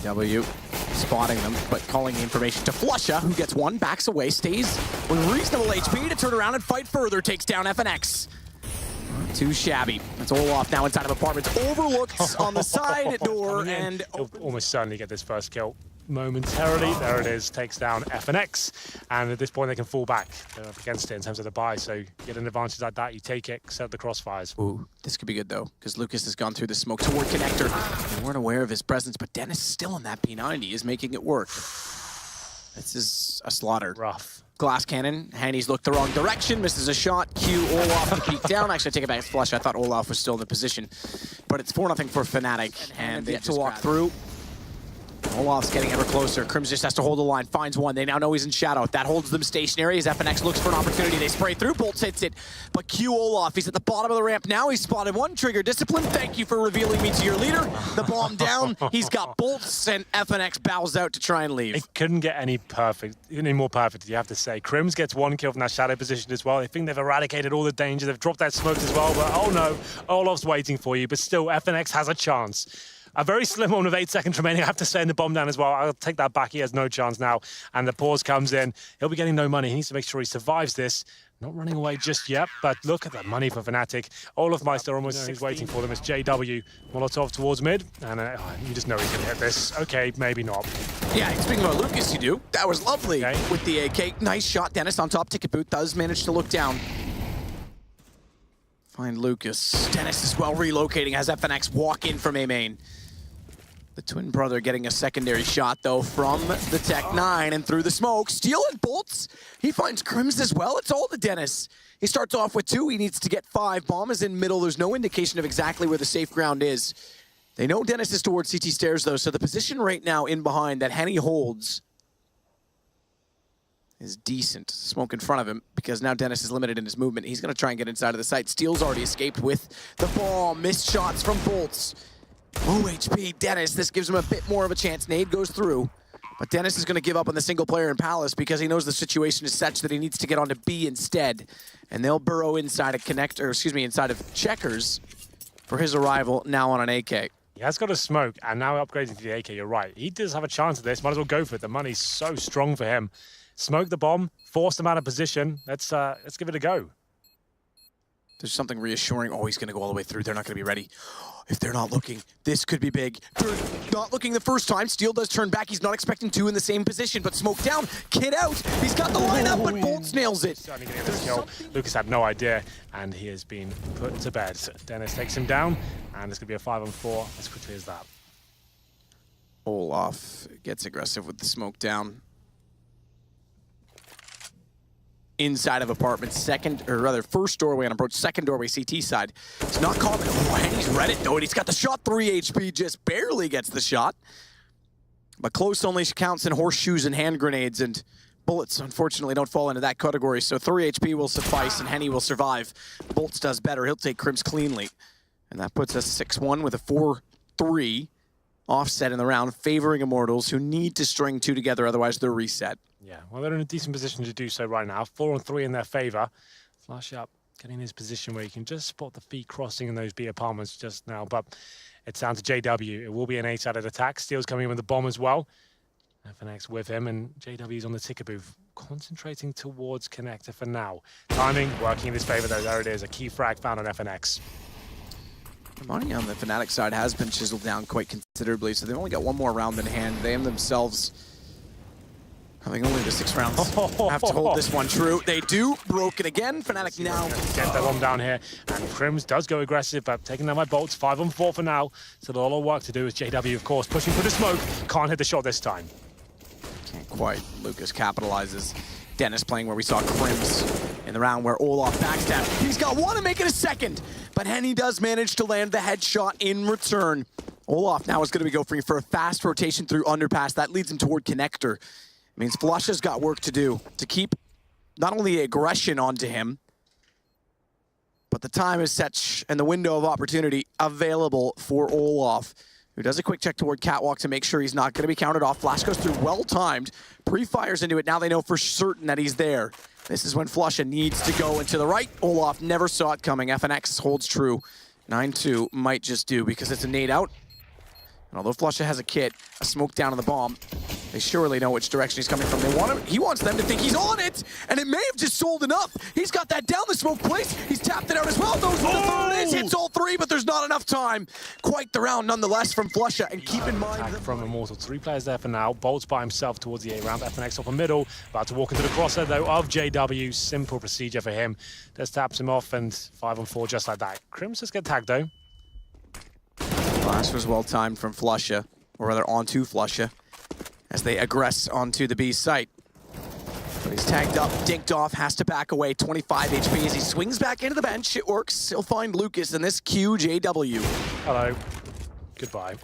JW spotting them, but calling the information to Flusha, who gets one, backs away, stays with reasonable HP to turn around and fight further, takes down FNX. Not too shabby. It's Olaf now inside of apartments, overlooked on the side door, and he'll almost certainly get this first kill momentarily. There it is, takes down FNX, and at this point they can fall back. They're up against it in terms of the buy, so you get an advantage like that, you take it, set the crossfires. Ooh, this could be good though, because Lucas has gone through the smoke toward Connector. They weren't aware of his presence, but Dennis still in that P90 is making it work. This is a slaughter. Rough. Glass cannon, Hanny's looked the wrong direction, misses a shot, Q, Olaf to peek down. Actually, I take it back, it's Flush. I thought Olaf was still in the position. But it's 4-0 for Fnatic, and they get to walk through. Olaf's getting ever closer. Crims just has to hold the line, finds one. They now know he's in shadow. That holds them stationary as FNX looks for an opportunity. They spray through, Bolts hits it. But Q Olaf, he's at the bottom of the ramp now. He's spotted one. Trigger discipline. Thank you for revealing me to your leader. The bomb down. He's got Bolts, and FNX bows out to try and leave. It couldn't get any more perfect, you have to say. Crims gets one kill from that shadow position as well. They think they've eradicated all the danger. They've dropped that smoke as well, but oh no, Olaf's waiting for you. But still, FNX has a chance. A very slim one with 8 seconds remaining. I have to send the bomb down as well. I'll take that back. He has no chance now. And the pause comes in. He'll be getting no money. He needs to make sure he survives this. Not running away just yet, but look at that money for Fnatic. Olaf Meister almost is waiting for them. It's JW. Molotov towards mid. And you just know he's going to hit this. Okay, maybe not. Yeah, speaking about Lucas, you do. That was lovely with the AK. Nice shot. Dennis on top. Ticket boot does manage to look down. Find Lucas. Dennis is well relocating as FNX walk in from A main. The twin brother getting a secondary shot, though, from the Tech 9 and through the smoke. Steel and Bolts. He finds Crims as well. It's all to Dennis. He starts off with 2. He needs to get 5. Bomb is in middle. There's no indication of exactly where the safe ground is. They know Dennis is towards CT stairs, though, so the position right now in behind that Henny holds is decent. Smoke in front of him, because now Dennis is limited in his movement. He's going to try and get inside of the site. Steel's already escaped with the bomb. Missed shots from Bolts. Low HP, Dennis. This gives him a bit more of a chance. Nade goes through, but Dennis is going to give up on the single player in Palace because he knows the situation is such that he needs to get onto B instead. And they'll burrow inside of inside of Checkers for his arrival now on an AK. He has got a smoke, and now upgrading to the AK, you're right. He does have a chance at this. Might as well go for it. The money's so strong for him. Smoke the bomb, force them out of position. Let's give it a go. There's something reassuring. Oh, he's going to go all the way through. They're not going to be ready. If they're not looking, this could be big. They're not looking the first time. Steel does turn back. He's not expecting 2 in the same position, but smoke down, kid out. He's got the lineup, but Bolts nails it. Starting to get this kill. Lucas had no idea, and he has been put to bed. Dennis takes him down, and it's going to be a 5-on-4 as quickly as that. Olaf gets aggressive with the smoke down. Inside of apartment, first doorway on approach, second doorway CT side. It's not common. Oh, and he's read it though, and he's got the shot. 3 HP, just barely gets the shot. But close only counts in horseshoes and hand grenades, and bullets unfortunately don't fall into that category. So 3 HP will suffice, and Henny will survive. Bolts does better. He'll take Crims cleanly. And that puts us 6-1 with a 4-3 offset in the round, favoring Immortals, who need to string 2 together, otherwise they're reset. Yeah, well, they're in a decent position to do so right now. 4-on-3 in their favor. Flash up, getting in his position where you can just spot the feet crossing in those B apartments just now. But it's down to JW. It will be an 8-sided attack. Steel's coming in with the bomb as well. FNX with him, and JW's on the ticker booth, concentrating towards Connector for now. Timing working in his favor, though. There it is, a key frag found on FNX. The money on the Fnatic side has been chiseled down quite considerably, so they've only got 1 more round in hand. They themselves, having only the 6 rounds, have to hold this one true. They do. Broken again. Fnatic now. Get that bomb down here. And Crims does go aggressive, but taking down by Bolts. 5-on-4 for now. So a lot of work to do is JW, of course, pushing for the smoke. Can't hit the shot this time. Can't quite. Lucas capitalizes. Dennis playing where we saw Crims in the round where Olaf backstab. He's got 1 and make it a second. But Henny does manage to land the headshot in return. Olaf now is going to be going for a fast rotation through underpass. That leads him toward Connector. It means Flusha's got work to do to keep not only aggression onto him, but the time is such and the window of opportunity available for Olaf, who does a quick check toward Catwalk to make sure he's not going to be counted off. Flash goes through, well-timed, pre-fires into it. Now they know for certain that he's there. This is when Flusha needs to go into the right. Olaf never saw it coming. FNX holds true. 9-2 might just do because it's a nade out. And although Flusha has a kit, a smoke down on the bomb, they surely know which direction he's coming from. He wants them to think he's on it, and it may have just sold enough. He's got that down the smoke place. He's tapped it out as well. Knows what the third is. Hits all three, but there's not enough time. Quite the round nonetheless from Flusha. And keep in mind that from Immortals. 3 players there for now. Bolts by himself towards the A round. FNX off the middle. About to walk into the crosshair though of JW. Simple procedure for him. Just taps him off and 5-on-4 just like that. Crims just get tagged though. Flash was well timed from Flusha, or rather onto Flusha, as they aggress onto the B site. But he's tagged up, dinked off, has to back away. 25 HP as he swings back into the bench. It works. He'll find Lucas in this QJW. Hello. Goodbye.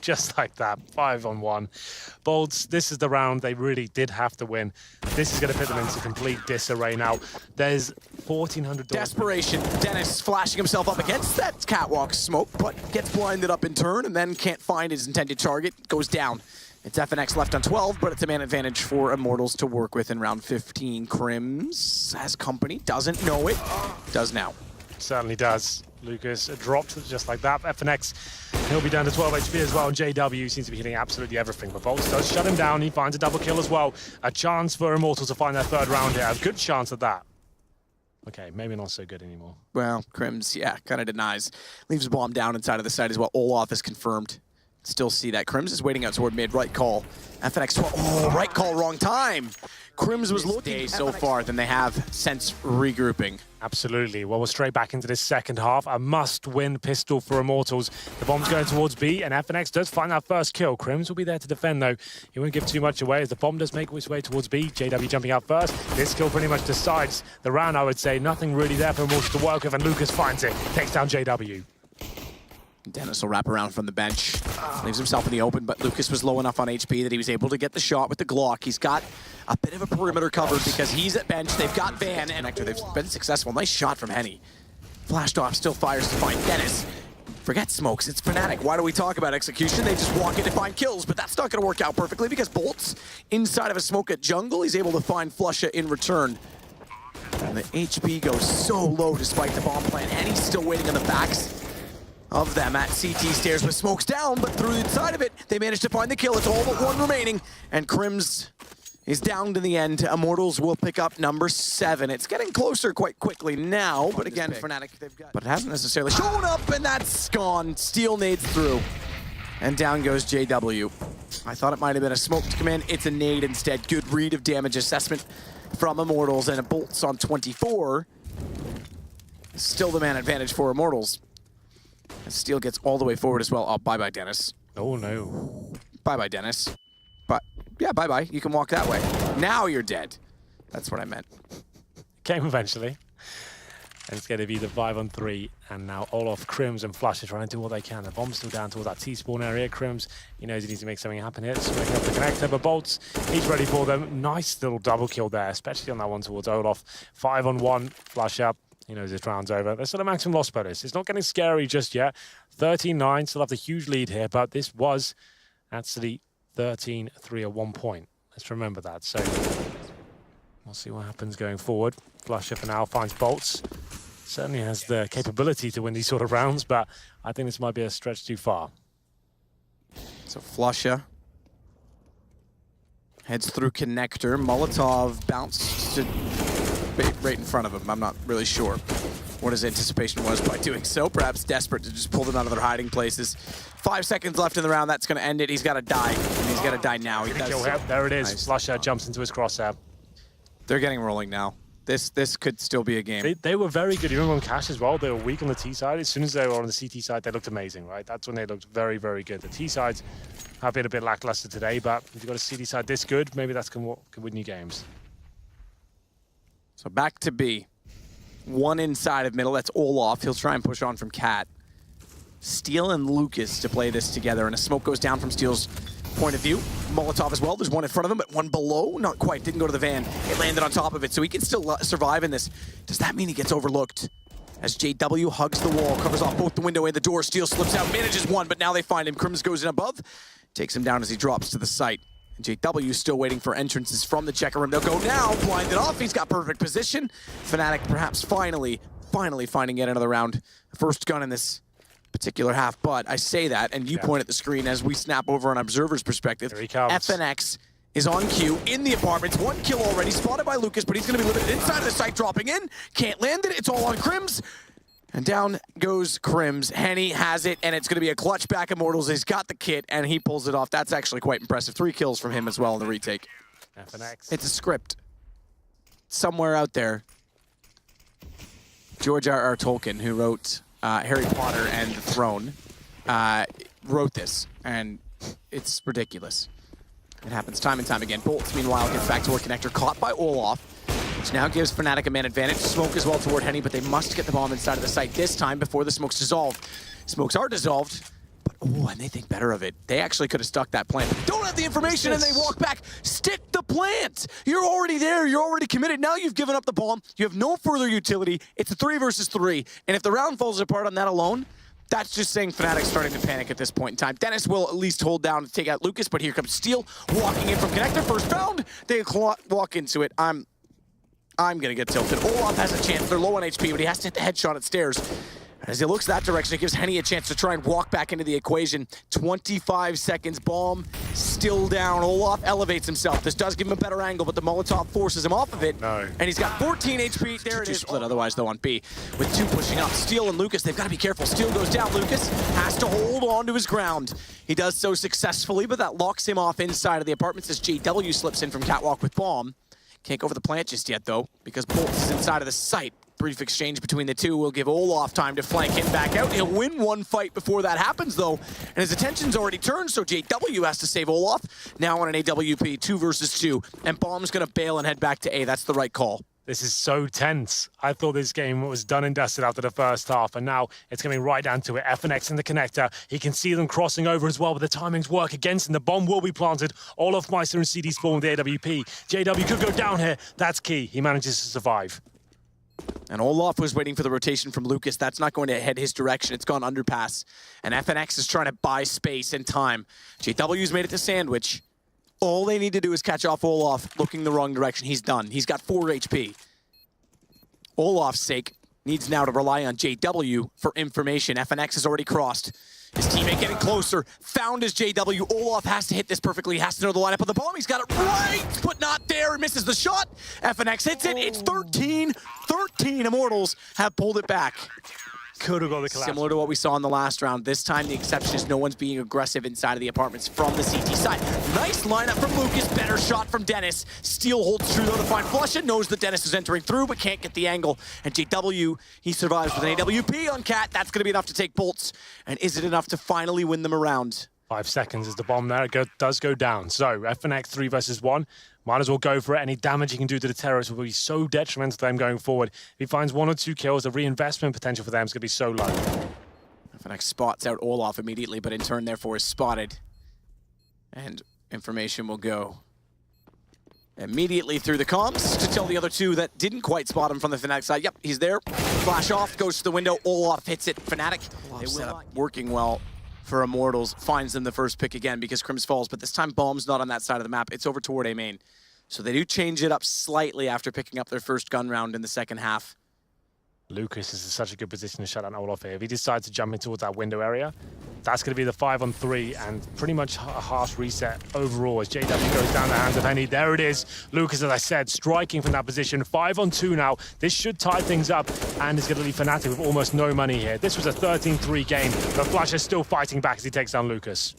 Just like that. 5-on-1. Bolts, this is the round they really did have to win. This is going to put them into complete disarray now. There's $1,400. Desperation. Dennis flashing himself up against that catwalk smoke, but gets blinded up in turn and then can't find his intended target. Goes down. It's FNX left on 12, but it's a man advantage for Immortals to work with in round 15. Crims has company, doesn't know it, does now. Certainly does. Lucas dropped just like that. FNX, he'll be down to 12 HP as well, and JW seems to be hitting absolutely everything. But Bolts does shut him down. He finds a double kill as well. A chance for Immortals to find their third round here. A good chance at that. Okay, maybe not so good anymore. Well, Crims, yeah, kind of denies. Leaves the bomb down inside of the site as well. Olaf is confirmed. Still see that. Crims is waiting out toward mid. Right call. FNX 12. Oh, right call, wrong time. Crims was looking so far than they have since regrouping. Absolutely. Well, we're straight back into this second half. A must-win pistol for Immortals. The bomb's going towards B, and FNX does find that first kill. Crims will be there to defend, though. He won't give too much away as the bomb does make his way towards B. JW jumping out first. This kill pretty much decides the round, I would say. Nothing really there for Immortals to work with, and Lucas finds it. Takes down JW. Dennis will wrap around from the bench. Leaves himself in the open, but Lucas was low enough on HP that he was able to get the shot with the Glock. He's got a bit of a perimeter covered because he's at bench. They've got Van and Hector. They've been successful. Nice shot from Henny. Flashed off, still fires to find Dennis. Forget smokes, it's Fnatic. Why do we talk about execution? They just walk in to find kills, but that's not going to work out perfectly because Bolt's inside of a smoke at jungle. He's able to find Flusha in return. And the HP goes so low despite the bomb plant, and he's still waiting on the backs of them at CT stairs with smokes down, but through the inside of it, they managed to find the kill. It's all but one remaining, and Crims is down to the end. Immortals will pick up number 7. It's getting closer quite quickly now, but again, Fnatic, they've got... But it hasn't necessarily shown up, and that's gone. Steel nades through, and down goes JW. I thought it might have been a smoke to come in. It's a nade instead. Good read of damage assessment from Immortals, and it bolts on 24. Still the man advantage for Immortals. And Steel gets all the way forward as well. Oh, bye-bye, Dennis. Oh, no. Bye-bye, Dennis. But, yeah, bye-bye. You can walk that way. Now you're dead. That's what I meant. Came eventually. And it's going to be the 5-on-3. And now Olaf, Crims, and Flush are trying to do what they can. The bomb's still down toward that T-spawn area. Crims, he knows he needs to make something happen here. So making up the connector, but Bolts, he's ready for them. Nice little double kill there, especially on that one towards Olaf. 5-on-1, Flush up. He knows his round's over. There's still a maximum loss bonus. It's not getting scary just yet. 13-9, still have the huge lead here, but this was actually 13-3 at one point. Let's remember that. So we'll see what happens going forward. Flusha for now finds Bolts. Certainly has the capability to win these sort of rounds, but I think this might be a stretch too far. So Flusha heads through connector. Molotov bounced to right in front of him. I'm not really sure what his anticipation was by doing so. Perhaps desperate to just pull them out of their hiding places. 5 seconds left in the round. That's going to end it. He's got to die. And he's got to die now. He does. There it is. Nice. Flusha jumps into his crosshair. They're getting rolling now. This could still be a game. They were very good. You remember on Cash as well? They were weak on the T side. As soon as they were on the CT side, they looked amazing, right? That's when they looked very, very good. The T sides have been a bit lackluster today, but if you've got a CT side this good, maybe that's can win you games. So back to B. One inside of middle. That's Olaf. He'll try and push on from Cat. Steel and Lucas to play this together, and a smoke goes down from Steel's point of view. Molotov as well. There's one in front of him, but one below. Not quite. Didn't go to the van. It landed on top of it, so he can still survive in this. Does that mean he gets overlooked? As JW hugs the wall, covers off both the window and the door. Steel slips out, manages one, but now they find him. Crims goes in above, takes him down as he drops to the site. And JW still waiting for entrances from the checker room. They'll go now, blinded off. He's got perfect position. Fnatic perhaps finally finding yet another round. First gun in this particular half. But I say that, and you point at the screen as we snap over on Observer's perspective. Here he comes. FNX is on cue in the apartments. 1 kill already, spotted by Lucas, but he's going to be limited inside of the site, dropping in. Can't land it. It's all on Crims. And down goes Crims. Henny has it, and it's going to be a clutch back Immortals. He's got the kit, and he pulls it off. That's actually quite impressive. 3 kills from him as well in the retake. FNX. It's a script. Somewhere out there, George R.R. Tolkien, who wrote Harry Potter and the Throne, wrote this, and it's ridiculous. It happens time and time again. Bolts, meanwhile, gets back toward Connector, caught by Olaf, which now gives Fnatic a man advantage. Smoke as well toward Henny, but they must get the bomb inside of the site this time before the smokes dissolve. Smokes are dissolved, but and they think better of it. They actually could have stuck that plant. Don't have the information, and they walk back. Stick the plant! You're already there. You're already committed. Now you've given up the bomb. You have no further utility. It's a 3 versus 3, and if the round falls apart on that alone, that's just saying Fnatic's starting to panic at this point in time. Dennis will at least hold down to take out Lucas, but here comes Steel walking in from Connector. First found. They walk into it. I'm gonna get tilted. Olaf has a chance. They're low on HP, but he has to hit the headshot at stairs. As he looks that direction, it gives Henny a chance to try and walk back into the equation. 25 seconds, bomb still down. Olaf elevates himself. This does give him a better angle, but the Molotov forces him off of it. No. And he's got 14 HP. There it is. Split otherwise, though, on B. With 2 pushing up. Steel and Lucas, they've got to be careful. Steel goes down. Lucas has to hold on to his ground. He does so successfully, but that locks him off inside of the apartments as JW slips in from Catwalk with bomb. Can't go over the plant just yet, though, because Bolts is inside of the site. Brief exchange between the two will give Olaf time to flank him back out. He'll win 1 fight before that happens, though, and his attention's already turned, so JW has to save Olaf. Now on an AWP, 2 versus 2, and Bomb's going to bail and head back to A. That's the right call. This is so tense. I thought this game was done and dusted after the first half, and now it's coming right down to it. FNX in the connector. He can see them crossing over as well, but the timings work against him. The bomb will be planted. Olaf Meister and CD spawn with the AWP. JW could go down here. That's key. He manages to survive. And Olaf was waiting for the rotation from Lucas. That's not going to head his direction. It's gone underpass. And FNX is trying to buy space and time. JW's made it to Sandwich. All they need to do is catch off Olaf looking the wrong direction. He's done. He's got 4 HP. Olaf's sake needs now to rely on JW for information. FNX has already crossed. His teammate getting closer. Found his JW. Olaf has to hit this perfectly. He has to know the lineup of the bomb. He's got it right, but not there. He misses the shot. FNX hits it. It's 13. 13 Immortals have pulled it back. Could have got the collapse. Similar to what we saw in the last round. This time, the exception is no one's being aggressive inside of the apartments from the CT side. Nice lineup from Lucas. Better shot from Dennis. Steel holds true, though, to find Flush. It knows that Dennis is entering through, but can't get the angle. And JW, he survives with an AWP on Cat. That's going to be enough to take Bolts. And is it enough to finally win them around? 5 seconds is the bomb there. It does go down. So, FNX 3 versus 1. Might as well go for it. Any damage he can do to the terrorists will be so detrimental to them going forward. If he finds 1 or 2 kills, the reinvestment potential for them is going to be so low. FNX spots out Olaf immediately, but in turn, therefore, is spotted. And information will go immediately through the comms to tell the other 2 that didn't quite spot him from the Fnatic side. Yep, he's there. Flash off, goes to the window. Olaf hits it. Fnatic, they will not working well for Immortals, finds them the first pick again because Crims falls, but this time Bomb's not on that side of the map. It's over toward A main. So they do change it up slightly after picking up their first gun round in the second half. Lucas is in such a good position to shut down Olaf here. If he decides to jump in towards that window area, that's going to be the 5-on-3 and pretty much a harsh reset overall as JW goes down the hands of Henny. There it is. Lucas, as I said, striking from that position. 5-on-2 now. This should tie things up and is going to leave Fnatic with almost no money here. This was a 13-3 game, but Flash is still fighting back as he takes down Lucas.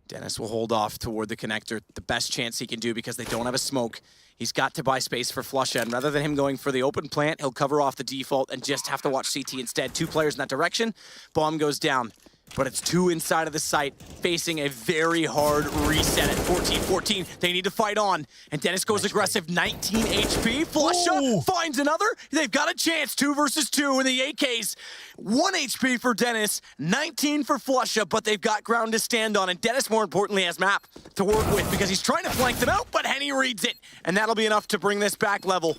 Dennis will hold off toward the connector. The best chance he can do because they don't have a smoke. He's got to buy space for Flusha, and rather than him going for the open plant, he'll cover off the default and just have to watch CT instead. 2 players in that direction. Bomb goes down, but it's 2 inside of the site, facing a very hard reset at 14-14. They need to fight on, and Dennis goes aggressive, 19 HP. Flusha finds another. They've got a chance, 2 versus 2 in the AKs. 1 HP for Dennis, 19 for Flusha, but they've got ground to stand on, and Dennis, more importantly, has map to work with because he's trying to flank them out, but Henny reads it, and that'll be enough to bring this back level.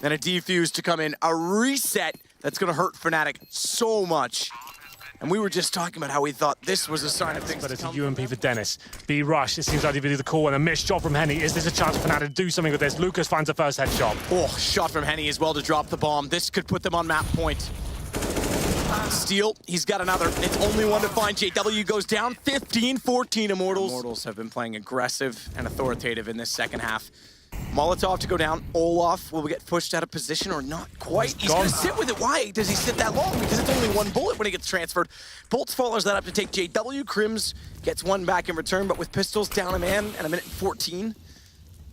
And a defuse to come in, a reset that's going to hurt Fnatic so much. And we were just talking about how we thought this was a sign of things but to it's come. a UMP for Dennis. B rush, it seems like they do the call and a missed shot from Henny. Is this a chance for Fnatic to do something with this? Lucas finds the first headshot. Oh, shot from Henny as well to drop the bomb. This could put them on map point. Steal, he's got another. It's only one to find. JW goes down 15-14 Immortals. Immortals have been playing aggressive and authoritative in this second half. Molotov to go down. Olaf will get pushed out of position or not quite. He's going to sit with it. Why does he sit that long? Because it's only one bullet when he gets transferred. Bolts follows that up to take JW. Crims gets one back in return, but with pistols down a man and a minute 14.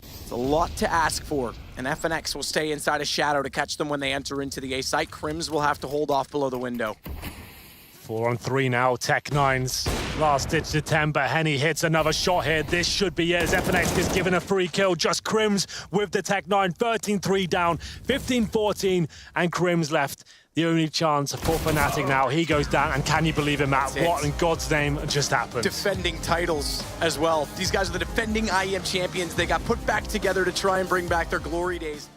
It's a lot to ask for. And FNX will stay inside a shadow to catch them when they enter into the A site. Crims will have to hold off below the window. 4-on-3 now, Tech9's last-ditch attempt, but Henny hits another shot here. This should be it as FNX is given a free kill. Just Crims with the Tech9, 13-3 down, 15-14, and Crims left the only chance for Fnatic now. He goes down, and can you believe it, Matt? What in God's name just happened? Defending titles as well. These guys are the defending IEM champions. They got put back together to try and bring back their glory days.